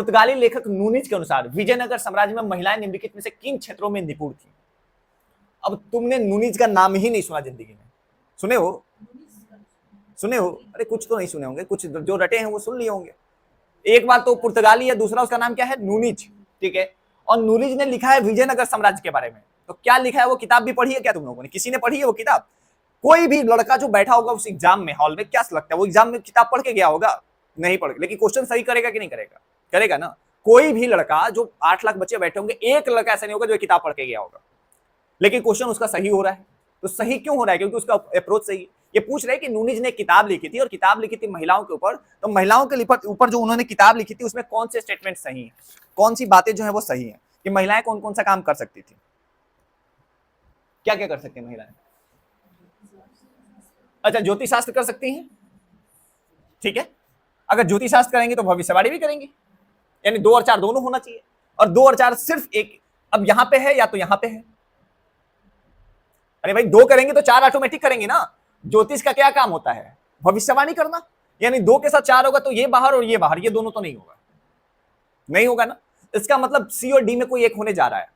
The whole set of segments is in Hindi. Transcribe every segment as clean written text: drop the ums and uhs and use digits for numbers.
पुर्तगाली लेखक नूनिज के अनुसार विजयनगर साम्राज्य में महिलाएं निम्नलिखित में से किन क्षेत्रों में निपुण थी। अब तुमने नूनिज का नाम ही नहीं सुना जिंदगी में, सुने हो? सुने हो? अरे कुछ तो नहीं सुने होंगे, कुछ जो रटे हैं वो सुन लिए होंगे। एक बार तो पुर्तगाली है, दूसरा उसका नाम क्या है? नूनिज, ठीक है। और नूनिज ने लिखा है विजयनगर साम्राज्य के बारे में। तो क्या लिखा है? वो किताब भी पढ़ी है क्या तुम लोगों ने? किसी ने पढ़ी है वो किताब? कोई भी लड़का जो बैठा होगा उस एग्जाम में हॉल में, क्या लगता है वो एग्जाम में किताब पढ़ के गया होगा? नहीं पढ़, लेकिन क्वेश्चन सही करेगा कि नहीं करेगा? करेगा ना। कोई भी लड़का, जो 8 लाख बच्चे बैठे होंगे, एक लड़का ऐसा नहीं होगा जो किताब पढ़ के गया होगा, लेकिन क्वेश्चन उसका सही हो रहा है। तो सही क्यों हो रहा है? क्योंकि उसका अप्रोच सही है। ये पूछ रहे हैं कि नूनिज ने किताब लिखी थी और किताब लिखी थी महिलाओं के ऊपर, तो महिलाओं के ऊपर जो उन्होंने किताब लिखी थी उसमें कौन से स्टेटमेंट सही है, कौन सी बातें जो है वो सही है, कि महिलाएं कौन कौन सा काम कर सकती थी, क्या क्या कर सकती हैं महिलाएं? अच्छा, ज्योतिष शास्त्र कर सकती हैं, ठीक है। अगर ज्योतिष शास्त्र करेंगे तो भविष्यवाणी भी करेंगे, यानी 2 और 4 दोनों होना चाहिए। और 2 और 4 सिर्फ एक, अब यहां पे है या तो यहां पे है। अरे भाई 2 करेंगे तो 4 ऑटोमेटिक करेंगे ना। ज्योतिष का क्या काम होता है? भविष्यवाणी करना, यानी 2 के साथ 4 होगा तो ये बाहर और ये बाहर, ये दोनों तो नहीं होगा, नहीं होगा ना। इसका मतलब सी और डी में कोई एक होने जा रहा है,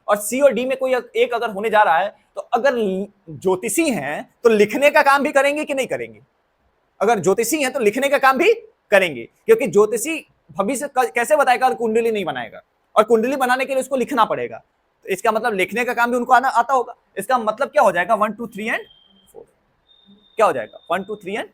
और सी और डी में कोई एक अगर होने जा रहा है, तो अगर ज्योतिषी हैं तो लिखने का काम भी करेंगे कि नहीं करेंगे? अगर ज्योतिषी हैं तो लिखने का काम भी करेंगे, क्योंकि ज्योतिषी भविष्य कैसे बताएगा? कुंडली नहीं बनाएगा, और कुंडली बनाने के लिए उसको लिखना पड़ेगा, तो इसका मतलब लिखने का काम भी उनको आता होगा। इसका मतलब क्या हो जाएगा? 1 2 3 एंड 4, क्या हो जाएगा? 1 2 3 एंड